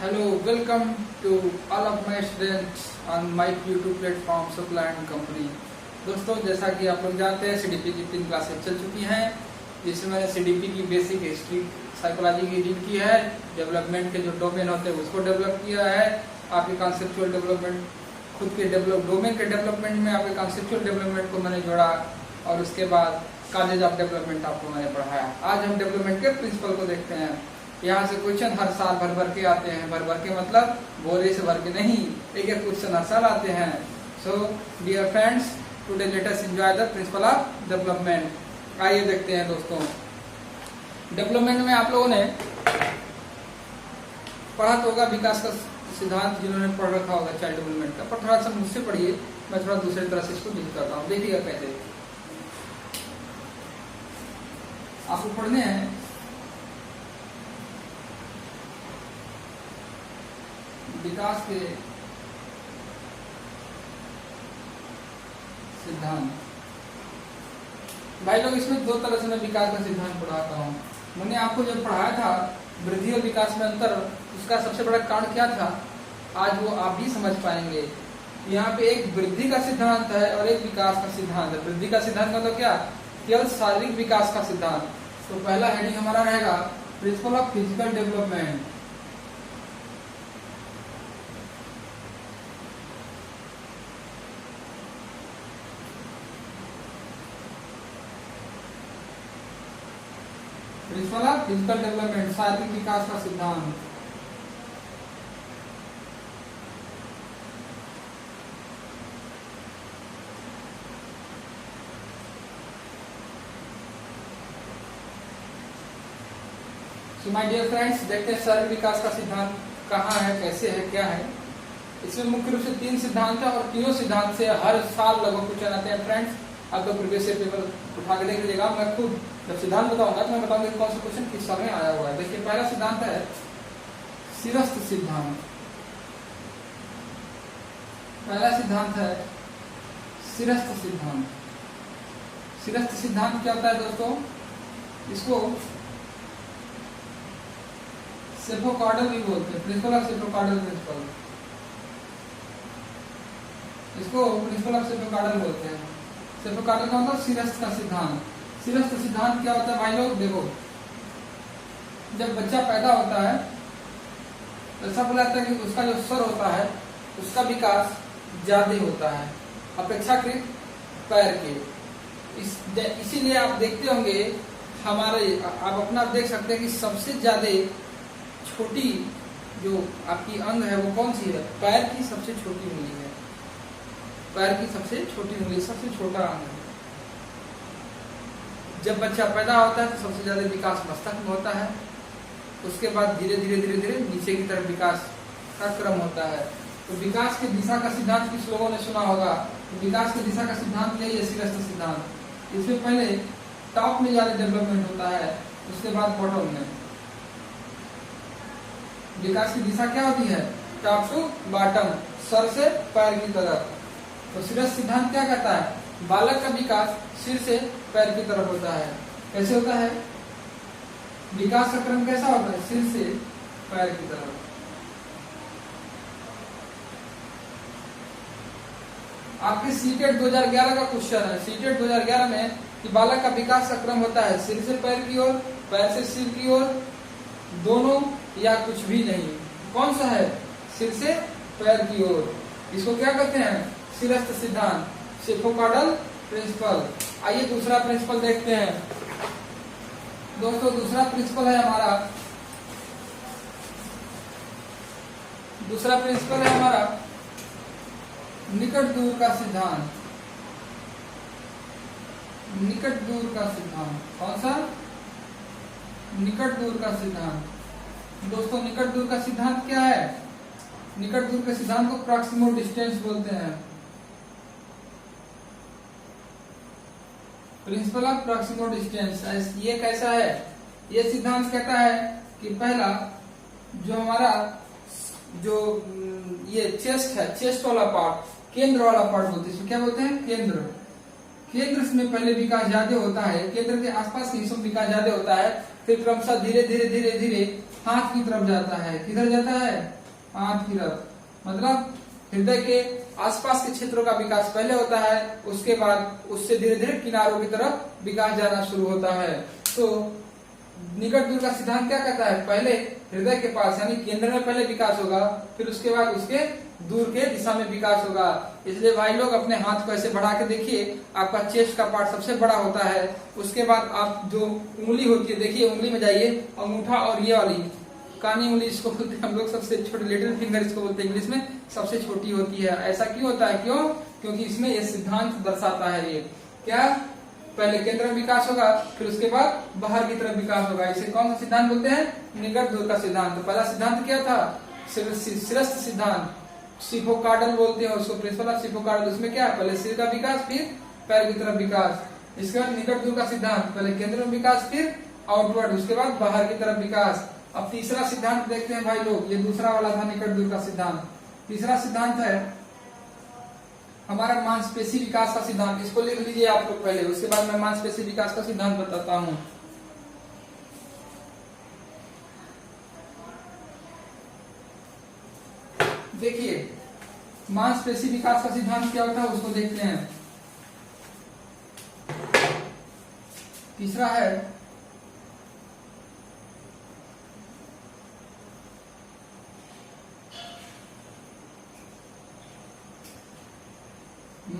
Hello, welcome to all of my students on my YouTube platform Supply and Company। दोस्तों, जैसा कि आप लोग जानते हैं CDP की 3 क्लासेस चल चुकी हैं, जिसमें मैंने CDP की बेसिक हिस्ट्री साइकोलॉजी की रीड की है, डेवलपमेंट के जो डोमेन होते हैं उसको डेवलप किया है, आपके कॉन्सेप्चुअल डेवलपमेंट, खुद के डोमेन के डेवलपमेंट में आपके कॉन्सेप्चुअल डेवलपमेंट को मैंने जोड़ा और उसके बाद कॉलेज ऑफ डेवलपमेंट आपको मैंने पढ़ाया। आज हम डेवलपमेंट के प्रिंसिपल को देखते हैं। यहाँ से क्वेश्चन हर साल भर के आते हैं, भर के मतलब बोरे से भर के नहीं, एक क्वेश्चन हर साल आते हैं। So dear friends, today let us enjoy the principle of development. आइए देखते हैं दोस्तों, डेवलपमेंट में आप लोगों ने पढ़ा तो होगा विकास का सिद्धांत, जिन्होंने पढ़ रखा होगा चाइल्ड डेवलपमेंट का, पर थोड़ा सा मुझसे पढ़िए, मैं थोड़ा दूसरी तरह से इसको डील करता हूँ। देखिएगा कैसे आपको पढ़ने हैं। विकास के सिद्धांत, भाई लोग, इसमें 2 तरह से मैं विकास का सिद्धांत पढ़ाता हूँ। मैंने आपको जब पढ़ाया था वृद्धि और विकास में अंतर, उसका सबसे बड़ा कारण क्या था, आज वो आप भी समझ पाएंगे। यहाँ पे एक वृद्धि का सिद्धांत है और एक विकास का सिद्धांत है। वृद्धि का सिद्धांत मतलब क्या, केवल शारीरिक विकास का सिद्धांत। तो पहला हेडिंग हमारा रहेगा principle of physical development. Principle of physical development, शारीरिक विकास का सिद्धांत। सो माय डियर फ्रेंड्स, देखते हैं शारीरिक विकास का सिद्धांत कहाँ है, कैसे है, क्या है। इसमें मुख्य रूप से 3 सिद्धांत है और तीनों सिद्धांत से हर साल लगभग क्वेश्चन आते हैं। फ्रेंड्स, आप लोग प्रीवियस ईयर पेपर उठा के देख लीजिएगा। मैं खुद जब सिद्धांत बताऊंगा तो मैं बताऊंगा कौन सा क्वेश्चन किस साल में आया हुआ है। देखिए, पहला सिद्धांत है सिरस्थ सिद्धांत। पहला सिद्धांत है सिरस्थ सिद्धांत। सिरस्थ सिद्धांत क्या होता है दोस्तों, इसको सेफोकार्डल भी बोलते हैं, प्रिंसिपल ऑफ सेफोकार्डल प्रिंसिपल, इसको प्रिंसिपल ऑफ सेफोकार्डल बोलते हैं। सेफोकार्डल का मतलब सिरस्थ का सिद्धांत। सिरस्थ सिद्धांत क्या होता है भाई लोग, देखो, जब बच्चा पैदा होता है तो ऐसा बोला जाता है कि उसका जो सर होता है उसका विकास ज्यादा होता है अपेक्षाकृत पैर के। इसीलिए आप देखते होंगे हमारे, आप अपना देख सकते हैं कि सबसे ज्यादा छोटी जो आपकी अंग है वो कौन सी है, पैर की सबसे छोटी उंगली है। पैर की सबसे छोटी उंगली सबसे छोटा अंग है। जब बच्चा पैदा होता है तो सबसे ज्यादा विकास मस्तक में होता है, उसके बाद धीरे धीरे नीचे की तरफ विकास का क्रम होता है। तो विकास की दिशा का सिद्धांत किस लोगों ने सुना होगा, तो विकास की दिशा का सिद्धांत यही है, सिरस्थ सिद्धांत। इसमें पहले टॉप में ज्यादा डेवलपमेंट होता है, उसके बाद बॉटम में। विकास की दिशा क्या होती है, टॉप टू बॉटम, सर से पैर की तरफ। तो सिरस्थ सिद्धांत क्या कहता है, बालक का विकास सिर से पैर की तरफ होता है। कैसे होता है, विकास का क्रम कैसा होता है, सिर से पैर की तरफ। आपके सीटेट 2011 का क्वेश्चन है, सीटेट 2011 में कि बालक का विकास का क्रम होता है सिर से पैर की ओर, पैर से सिर की ओर, दोनों या कुछ भी नहीं। कौन सा है, सिर से पैर की ओर। इसको क्या कहते हैं, सिरस्थ सिद्धांत, सेफोकार्डल प्रिंसिपल। आइए दूसरा प्रिंसिपल देखते हैं दोस्तों। दूसरा प्रिंसिपल है हमारा, दूसरा प्रिंसिपल है हमारा निकट दूर का सिद्धांत। निकट दूर का सिद्धांत कौन सा, निकट दूर का सिद्धांत। दोस्तों, निकट दूर का सिद्धांत क्या है, निकट दूर के सिद्धांत को प्रॉक्सिमल डिस्टेंस बोलते हैं। प्रिंसिपल ऑफ प्रॉक्सिमल डिस्टेंस ये कैसा है, ये सिद्धांत कहता है कि पहला जो हमारा जो ये चेस्ट है, चेस्ट वाला पार्ट, केंद्र वाला पार्ट बोलते हैं, इसको क्या बोलते हैं, केंद्र। केंद्र में पहले विकास ज्यादा होता है, केंद्र के आसपास के हिस्सों में विकास ज्यादा होता है, फिर क्रमशः धीरे धीरे हाथ की तरफ जाता है। किधर जाता है? हाथ की तरफ। मतलब हृदय के आसपास के क्षेत्रों का विकास पहले होता है, उसके बाद उससे धीरे धीरे किनारों की तरफ विकास जाना शुरू होता है। तो निकट दूर का सिद्धांत क्या कहता है? पहले हृदय के पास यानी केंद्र में पहले विकास होगा, फिर उसके बाद उसके दूर के दिशा में विकास होगा। इसलिए भाई लोग अपने हाथ को ऐसे बढ़ा के देखिए, आपका चेस्ट का पार्ट सबसे बड़ा होता है। उसके बाद आप जो उंगली होती है, देखिए उंगली में जाइए, अंगूठा और ये वाली कानी उंगली इसको बोलते हैं हम लोग, सबसे छोटी लिटिल फिंगर इसको बोलते हैं इंग्लिश में, सबसे छोटी होती है। ऐसा क्यों होता है? क्यों? क्योंकि इसमें ये सिद्धांत दर्शाता है। ये क्या? पहले केंद्र में विकास होगा, फिर उसके बाद बाहर की तरफ विकास होगा। इसे कौन सा सिद्धांत बोलते हैं? निकट दूर का सिद्धांत। तो पहला सिद्धांत क्या था? शिरस्त्र सिद्धांत, सिफोकार्डल बोलते हैं उसको, प्रिंसिपल ऑफ सिफोकार्डल। उसमें क्या? पहले सिर का विकास, फिर पैर की तरफ विकास। इसके बाद निकट दूर का सिद्धांत, पहले केंद्र में विकास, फिर आउटवर्ड, उसके बाद बाहर की तरफ विकास। अब तीसरा सिद्धांत देखते हैं भाई लोग, ये दूसरा वाला था निकट दूर का सिद्धांत। तीसरा सिद्धांत है हमारा मांसपेशी विकास का सिद्धांत। इसको लिख लीजिए आप लोग पहले, उसके बाद मैं मांसपेशी विकास का सिद्धांत बताता हूं। देखिए मांसपेशी विकास का सिद्धांत क्या होता है उसको देखते हैं। तीसरा है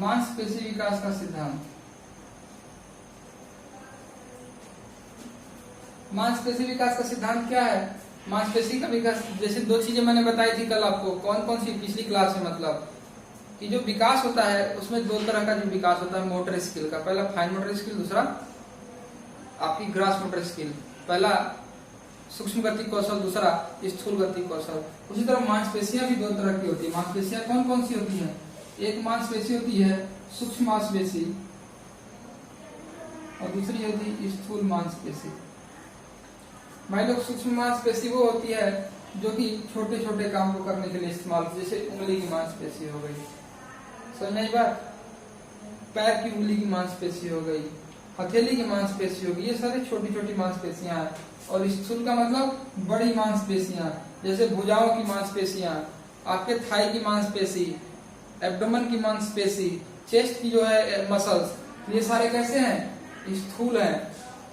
मांसपेशी विकास का सिद्धांत। मांसपेशी विकास का सिद्धांत क्या है? मांसपेशी का विकास, जैसे दो चीजें मैंने बताई थी कल आपको, कौन कौन सी पिछली क्लास में, मतलब कि जो विकास होता है उसमें दो तरह का जो विकास होता है मोटर स्किल का। पहला फाइन मोटर स्किल, दूसरा आपकी ग्रास मोटर स्किल। पहला सूक्ष्म गति कौशल, दूसरा स्थूल गति कौशल। उसी तरह मांसपेशियां भी दो तरह की होती है। मांसपेशियां कौन कौन सी होती है? एक मांसपेशी होती है सूक्ष्म मांसपेशी और दूसरी होती है स्थूल मांसपेशी। भाई लोग सूक्ष्म मांसपेशी वो होती है जो कि छोटे छोटे काम को करने के लिए इस्तेमाल, जैसे उंगली की मांसपेशी हो गई, समझ बात, पैर की उंगली की मांसपेशी हो गई, हथेली की मांसपेशी हो गई, ये सारी छोटी छोटी मांसपेशियां हैं। और स्थूल का मतलब बड़ी मांसपेशियां, जैसे भुजाओं की मांसपेशियां, आपके थाई की मांसपेशी, एब्डोमेन की मांसपेशी, चेस्ट की जो है मसल्स, ये सारे कैसे हैं? स्थूल हैं।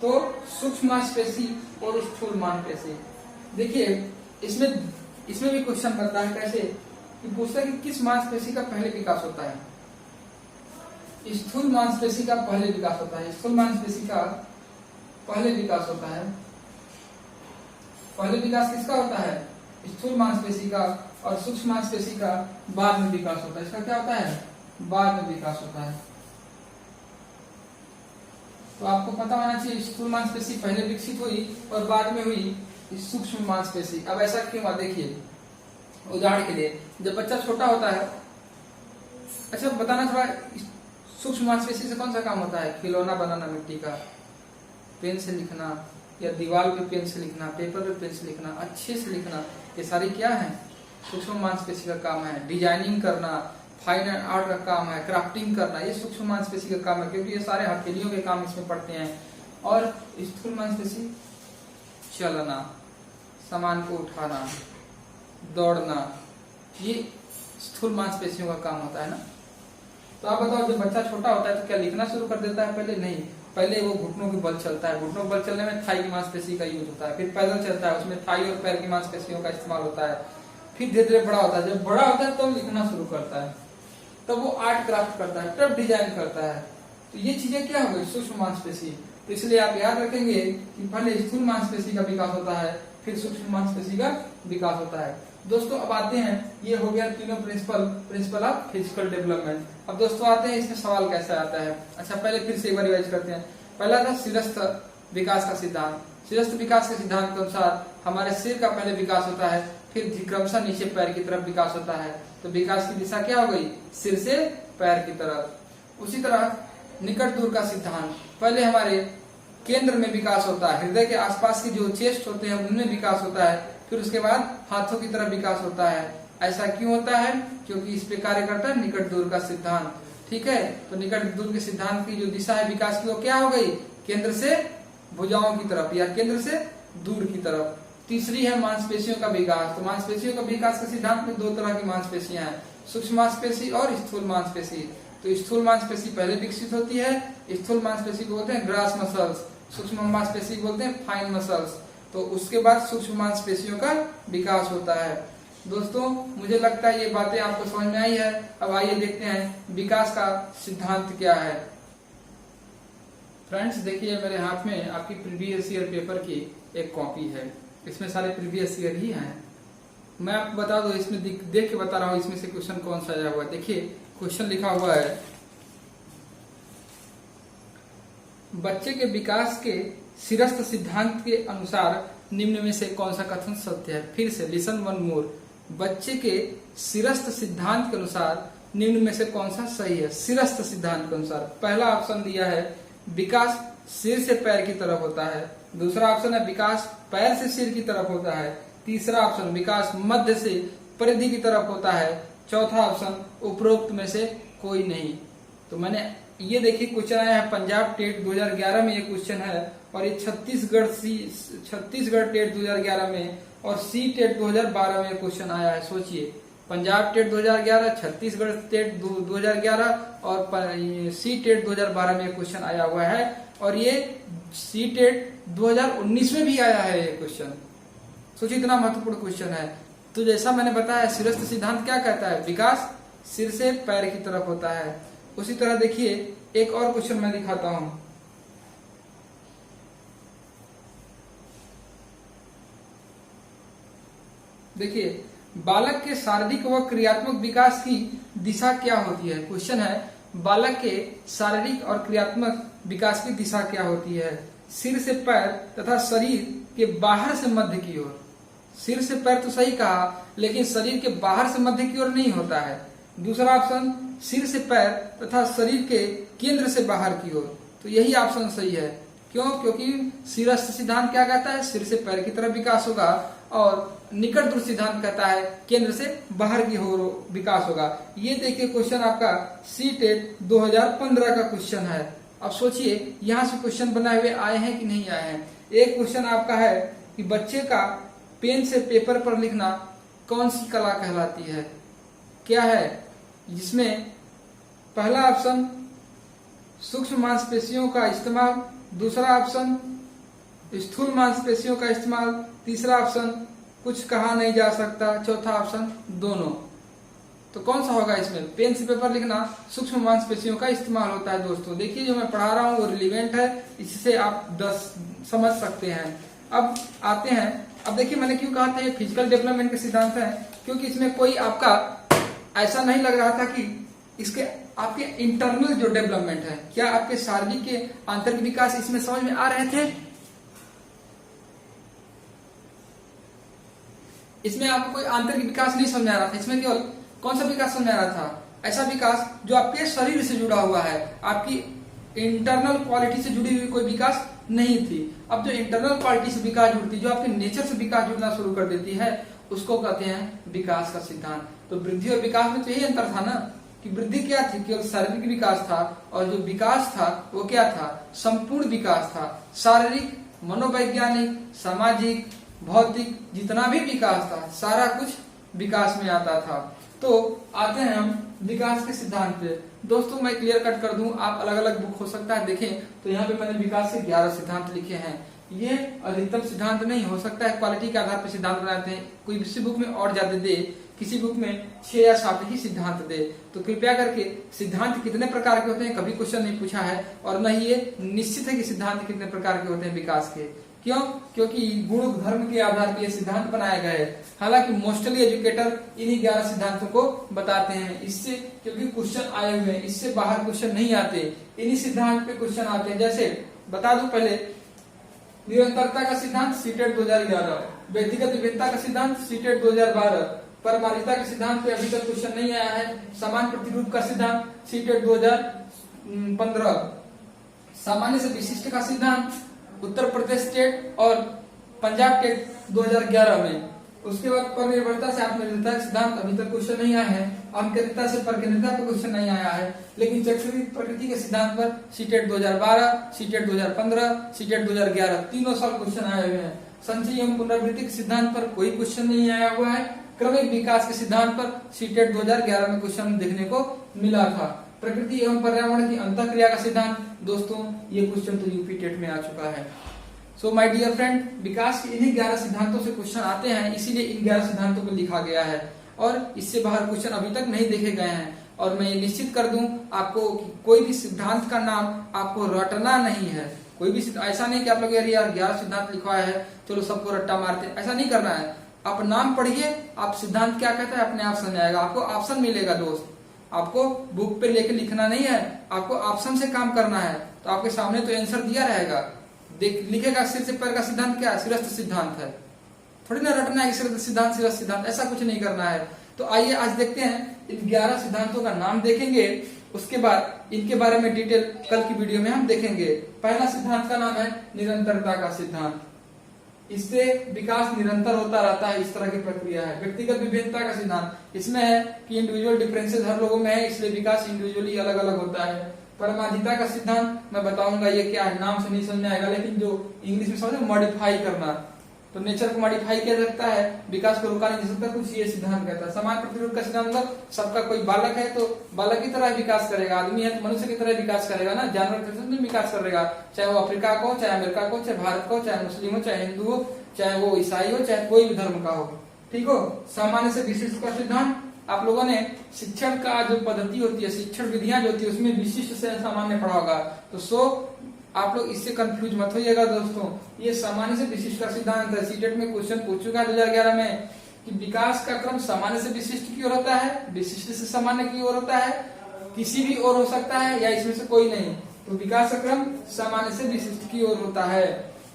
तो सूक्ष्म मांसपेशी और स्थूल मांसपेशी। देखिए इसमें भी क्वेश्चन बनता है कैसे कि पूछता है कि किस मांसपेशी का पहले विकास होता है? स्थूल मांसपेशी का पहले विकास होता है। स्थूल मांसपेशी का पहले विकास होता है। पहले विकास किसका होता है? स्थूल मांसपेशी का। और सूक्ष्म मांसपेशी का बाद में विकास होता है। इसका क्या होता है? बाद में विकास होता है। तो आपको पता होना चाहिए स्थूल मांसपेशी पहले विकसित हुई और बाद में हुई सूक्ष्म मांसपेशी। अब ऐसा क्यों हुआ? देखिए उदाहरण के लिए, जब बच्चा छोटा होता है, अच्छा बताना थोड़ा, सूक्ष्म मांसपेशी से कौन सा काम होता है? खिलौना बनाना मिट्टी का, पेन से लिखना, या दीवार पे पेन से लिखना, पेपर पे पेन से लिखना, अच्छे से लिखना, ये सारी क्या है? सूक्ष्म मांसपेशी का काम है। डिजाइनिंग करना, फाइन आर्ट का काम है, क्राफ्टिंग करना, ये सूक्ष्म मांसपेशी का काम है, क्योंकि ये सारे हथेलियों के काम इसमें पड़ते हैं। और स्थूल मांसपेशी चलना, सामान को उठाना, दौड़ना, ये स्थूल मांसपेशियों का काम होता है ना। तो आप बताओ, जब बच्चा छोटा होता है तो क्या लिखना शुरू कर देता है? पहले नहीं, पहले वो घुटनों के बल चलता है। घुटनों के बल चलने में थाई की मांसपेशी का यूज होता है। फिर पैदल चलता है, उसमें थाई और पैर की मांसपेशियों का इस्तेमाल होता है। फिर धीरे धीरे बड़ा होता है। जब बड़ा होता है तब लिखना शुरू करता है, तब वो आर्ट क्राफ्ट करता है, तब डिजाइन करता है। तो ये चीजें क्या हो गई? सूक्ष्म मांसपेशी। तो इसलिए आप याद रखेंगे कि पहले स्थूल मांसपेशी का विकास होता है, फिर सूक्ष्म मांसपेशी का विकास होता है। दोस्तों अब आते हैं, ये हो गया तीनों प्रिंसिपल ऑफ फिजिकल डेवलपमेंट। अब दोस्तों आते हैं इसमें सवाल कैसे आता है। अच्छा पहले फिर से एक बार रिवाइज करते हैं। पहला था शिरस्त्र विकास का सिद्धांत। शिरस्त्र विकास के सिद्धांत के अनुसार हमारे सिर का पहले विकास होता है, फिर क्रमशः नीचे पैर की तरफ विकास होता है। तो विकास की दिशा क्या हो गई? सिर से पैर की तरफ। उसी तरह निकट दूर का सिद्धांत, पहले हमारे केंद्र में विकास होता है, हृदय के आसपास की जो चेस्ट होते हैं उनमें विकास होता है, फिर उसके बाद हाथों की तरफ विकास होता है। ऐसा क्यों होता है? क्योंकि इस पे कार्य करता है निकट दूर का सिद्धांत। ठीक है, तो निकट दूर के सिद्धांत की जो दिशा है विकास की, वो क्या हो गई? केंद्र से भुजाओं की तरफ या केंद्र से दूर की तरफ। तीसरी है मांसपेशियों का विकास। तो मांसपेशियों का विकास के सिद्धांत में दो तरह की मांसपेशियां हैं, सूक्ष्म मांसपेशी और स्थूल मांसपेशी। तो स्थूल मांसपेशी पहले विकसित होती है, स्थूल मांसपेशी को बोलते हैं ग्रास मसल्स, सूक्ष्म मांसपेशी को बोलते हैं फाइन मसल्स। तो उसके बाद सूक्ष्म मांसपेशियों का विकास होता है। दोस्तों मुझे लगता है ये बातें आपको समझ में आई है। अब आइए देखते हैं विकास का सिद्धांत क्या है। फ्रेंड्स देखिए मेरे हाथ में आपकी प्रीवियस ईयर पेपर की एक कॉपी है, इसमें सारे प्रीवियस ईयर ही हैं। मैं आपको बता दूं, इसमें देख के बता रहा हूँ इसमें से क्वेश्चन कौन सा आया हुआ है। देखिए क्वेश्चन लिखा हुआ है, बच्चे के विकास के सिरस्थ सिद्धांत के अनुसार निम्न में से कौन सा कथन सत्य है। फिर से लिसन वन मोर, बच्चे के सिरस्थ सिद्धांत के अनुसार निम्न में से कौन सा सही है। सिरस्थ सिद्धांत के अनुसार पहला ऑप्शन दिया है विकास सिर से पैर की तरफ होता है, दूसरा ऑप्शन है विकास पैर से सिर की तरफ होता है, तीसरा ऑप्शन विकास मध्य से परिधि की तरफ होता है, चौथा ऑप्शन उपरोक्त में से कोई नहीं। तो मैंने ये देखिए क्वेश्चन आया है पंजाब टेट 2011 में ये क्वेश्चन है, और ये छत्तीसगढ़ टेट 2011 में और सी टेट 2012 में क्वेश्चन आया है। सोचिए पंजाब टेट 2011, छत्तीसगढ़ टेट 2011 और सी टेट 2012 में क्वेश्चन आया हुआ है, और ये सी टेट 2019 में भी आया है ये क्वेश्चन। सोचिए इतना महत्वपूर्ण क्वेश्चन है। तो जैसा मैंने बताया सिरस्थ सिद्धांत क्या कहता है, विकास सिर से पैर की तरफ होता है। उसी तरह देखिए एक और क्वेश्चन मैं दिखाता हूं। देखिए बालक के शारीरिक व क्रियात्मक विकास की दिशा क्या होती है। क्वेश्चन है बालक के शारीरिक और क्रियात्मक विकास की दिशा क्या होती है। सिर से पैर तथा शरीर के बाहर से मध्य की ओर। सिर से पैर तो सही कहा, लेकिन शरीर के बाहर से मध्य की ओर नहीं होता है। दूसरा ऑप्शन सिर से पैर तथा शरीर के केंद्र से बाहर की ओर। तो यही ऑप्शन सही है। क्यों? क्योंकि सिरस्थ सिद्धांत क्या कहता है, सिर से पैर की तरफ विकास होगा, और निकट दूर सिद्धांत कहता है केंद्र से बाहर की ओर विकास होगा। ये देखिए क्वेश्चन आपका सी टेट 2015 का क्वेश्चन है। अब सोचिए यहाँ से क्वेश्चन बनाए हुए आए हैं कि नहीं आए हैं। एक क्वेश्चन आपका है कि बच्चे का पेन से पेपर पर लिखना कौन सी कला कहलाती है। क्या है, जिसमें पहला ऑप्शन सूक्ष्म मांसपेशियों का इस्तेमाल, दूसरा ऑप्शन स्थूल मांसपेशियों का इस्तेमाल, तीसरा ऑप्शन कुछ कहा नहीं जा सकता, चौथा ऑप्शन दोनों। तो कौन सा होगा इसमें? पेन से पेपर लिखना सूक्ष्म मांसपेशियों का इस्तेमाल होता है। दोस्तों देखिए जो मैं पढ़ा रहा हूँ वो रिलीवेंट है, इससे आप समझ सकते हैं। अब आते हैं, अब देखिए मैंने क्यों कहा था ये फिजिकल डेवलपमेंट के सिद्धांत है, क्योंकि इसमें कोई आपका ऐसा नहीं लग रहा था कि इसके आपके इंटरनल जो डेवलपमेंट है, क्या आपके शारीरिक के आंतरिक विकास इसमें समझ में आ रहे थे। इसमें आपको कोई आंतरिक विकास नहीं समझ आ रहा था। इसमें केवल कौन सा विकास समझ आ रहा था, ऐसा विकास जो आपके शरीर से जुड़ा हुआ है, आपकी इंटरनल क्वालिटी से जुड़ी हुई कोई विकास नहीं थी। अब जो इंटरनल क्वालिटी से विकास जुड़ती है, जो आपके नेचर से विकास जुड़ना शुरू कर देती है, उसको कहते हैं विकास का सिद्धांत। तो वृद्धि और विकास में तो यही अंतर था ना, कि वृद्धि क्या थी, केवल शारीरिक विकास था, और जो विकास था वो क्या था, संपूर्ण विकास था। शारीरिक, मनोवैज्ञानिक, सामाजिक, भौतिक, जितना भी विकास था सारा कुछ विकास में आता था। तो आते हैं हम विकास के सिद्धांत पे। दोस्तों मैं क्लियर कट कर दूं, आप अलग अलग बुक हो सकता है देखें, तो यहाँ पे मैंने विकास के 11 सिद्धांत लिखे हैं। ये अधिकतम सिद्धांत नहीं हो सकता है, क्वालिटी के आधार पर सिद्धांत बनाते हैं। कोई किसी बुक में और ज्यादा दे, किसी बुक में 6 या 7 ही सिद्धांत दे। तो कृपया करके सिद्धांत कितने प्रकार के होते हैं कभी क्वेश्चन नहीं पूछा है, और न ही ये निश्चित है कि सिद्धांत कितने प्रकार के होते हैं विकास के। क्यों? क्योंकि गुण धर्म के आधार पर ये सिद्धांत बनाए गए। हालांकि मोस्टली एजुकेटर इन्हीं 11 सिद्धांतों को बताते हैं, इससे क्योंकि क्वेश्चन आए हुए हैं, इससे बाहर क्वेश्चन नहीं आते, इन्हीं सिद्धांत पे क्वेश्चन आते हैं। जैसे बता दूं पहले, निरंतरता का सिद्धांत सीटेट 2011, व्यक्तिगत विभिन्नता का सिद्धांत सीटेट 2012, परमाणुता के सिद्धांत पे अभी तक क्वेश्चन नहीं आया है। समान प्रतिरूप का सिद्धांत सीटेट 2015, सामान्य से विशिष्ट का सिद्धांत उत्तर प्रदेश टेट और पंजाब टेट 2011 में। उसके बाद परनिर्भरता से आत्मनिर्भरता का सिद्धांत अभी तक क्वेश्चन नहीं आया है। अंकनिरता से परकेंद्रिता पर क्वेश्चन नहीं आया है, लेकिन चक्रीय प्रकृति के सिद्धांत पर सीटेट 2012, सीटेट 2015, सीटेट 2011 तीनों साल क्वेश्चन आए हुए हैं। संचय एवं पुनरावृत्ति के सिद्धांत पर कोई क्वेश्चन नहीं आया हुआ है। क्रमिक विकास के सिद्धांत पर सीटेट 2011 में क्वेश्चन देखने को मिला था। प्रकृति एवं पर्यावरण की अंतःक्रिया का सिद्धांत, दोस्तों ये क्वेश्चन तो यूपी टेट में आ चुका है। सो माय डियर फ्रेंड, विकास के इन्हीं 11 सिद्धांतों से क्वेश्चन आते हैं, इसीलिए इन 11 सिद्धांतों को लिखा गया है और इससे बाहर क्वेश्चन अभी तक नहीं देखे गए हैं। और मैं ये निश्चित कर दूं आपको कि कोई भी सिद्धांत का नाम आपको रटना नहीं है। कोई भी ऐसा नहीं कि आप लोग यार 11 सिद्धांत लिखवाए है चलो सबको रट्टा मारते, ऐसा नहीं करना है। आप नाम पढ़िए, आप सिद्धांत क्या कहता है अपने आप समझ आएगा। आपको ऑप्शन मिलेगा दोस्त, आपको बुक पे लेके लिखना नहीं है, आपको ऑप्शन से काम करना है। तो आपके सामने तो आंसर दिया रहेगा, लिखेगा सिर से पैर का सिद्धांत क्या है, सिरस्थ सिद्धांत है। थोड़ी ना रटना है सिद्धांत सिद्धांत, ऐसा कुछ नहीं करना है। तो आइए आज देखते हैं इन 11 सिद्धांतों का नाम देखेंगे, उसके बाद इनके बारे में डिटेल कल की वीडियो में हम देखेंगे। पहला सिद्धांत का नाम है निरंतरता का सिद्धांत। इससे विकास निरंतर होता रहता है, इस तरह की प्रक्रिया है। व्यक्तिगत विभिन्नता का सिद्धांत, इसमें है कि इंडिविजुअल डिफरेंसेस हर लोगों में है, इसलिए विकास इंडिविजुअली अलग अलग होता है। परमाधिता का सिद्धांत मैं बताऊंगा ये क्या है, नाम से नहीं समझ में आएगा, लेकिन जो इंग्लिश में समझो मॉडिफाई करना, तो नेचर को मॉडिफाई किया जा सकता है, विकास को रुका नहीं जा सकता, कुछ ये सिद्धांत कहता है। समान प्रतिरूप का सिद्धांत मतलब सबका कोई बालक है तो बालक की तरह विकास करेगा, आदमी है तो मनुष्य की तरह विकास करेगा ना, जानवर की तरह विकास करेगा, चाहे वो अफ्रीका को, चाहे अमेरिका को, चाहे भारत को, चाहे मुस्लिम हो, चाहे हिंदू हो, चाहे वो ईसाई हो, चाहे कोई भी धर्म का हो, ठीक हो। सामान्य से विशिष्ट का सिद्धांत, आप लोगों ने शिक्षण का जो पद्धति होती है, शिक्षण विधियां जो होती है, उसमें विशिष्ट से सामान्य पढ़ा होगा, तो आप लोग इससे कंफ्यूज मत होइएगा दोस्तों। ये सामान्य से विशिष्ट का सिद्धांत है। सीटेट में क्वेश्चन पूछ चुका है 2011 में कि विकास का क्रम सामान्य से विशिष्ट की ओर होता है, विशिष्ट से सामान्य की ओर होता है, किसी भी ओर हो सकता है या इसमें से कोई नहीं। तो विकास का क्रम सामान्य से विशिष्ट की ओर होता है।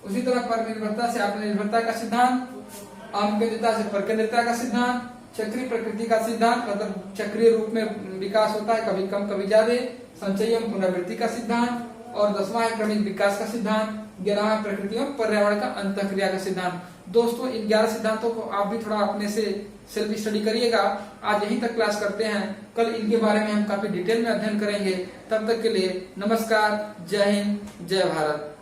उसी तरह परनिर्भरता से आत्मनिर्भरता का सिद्धांत, आत्मकेंद्रिता से परकेंद्रिता का सिद्धांत, चक्रीय प्रकृति का सिद्धांत मतलब चक्रीय रूप में विकास होता है, कभी कम कभी ज्यादा, संचय एवं पुनरावृत्ति का सिद्धांत, और 10वां है क्रमिक विकास का सिद्धांत, 11वां प्रकृति एवं पर्यावरण का अंतःक्रिया का सिद्धांत। दोस्तों इन 11 सिद्धांतों को आप भी थोड़ा अपने से सेल्फ स्टडी करिएगा। आज यहीं तक क्लास करते हैं, कल इनके बारे में हम काफी डिटेल में अध्ययन करेंगे। तब तक के लिए नमस्कार, जय हिंद, जय भारत।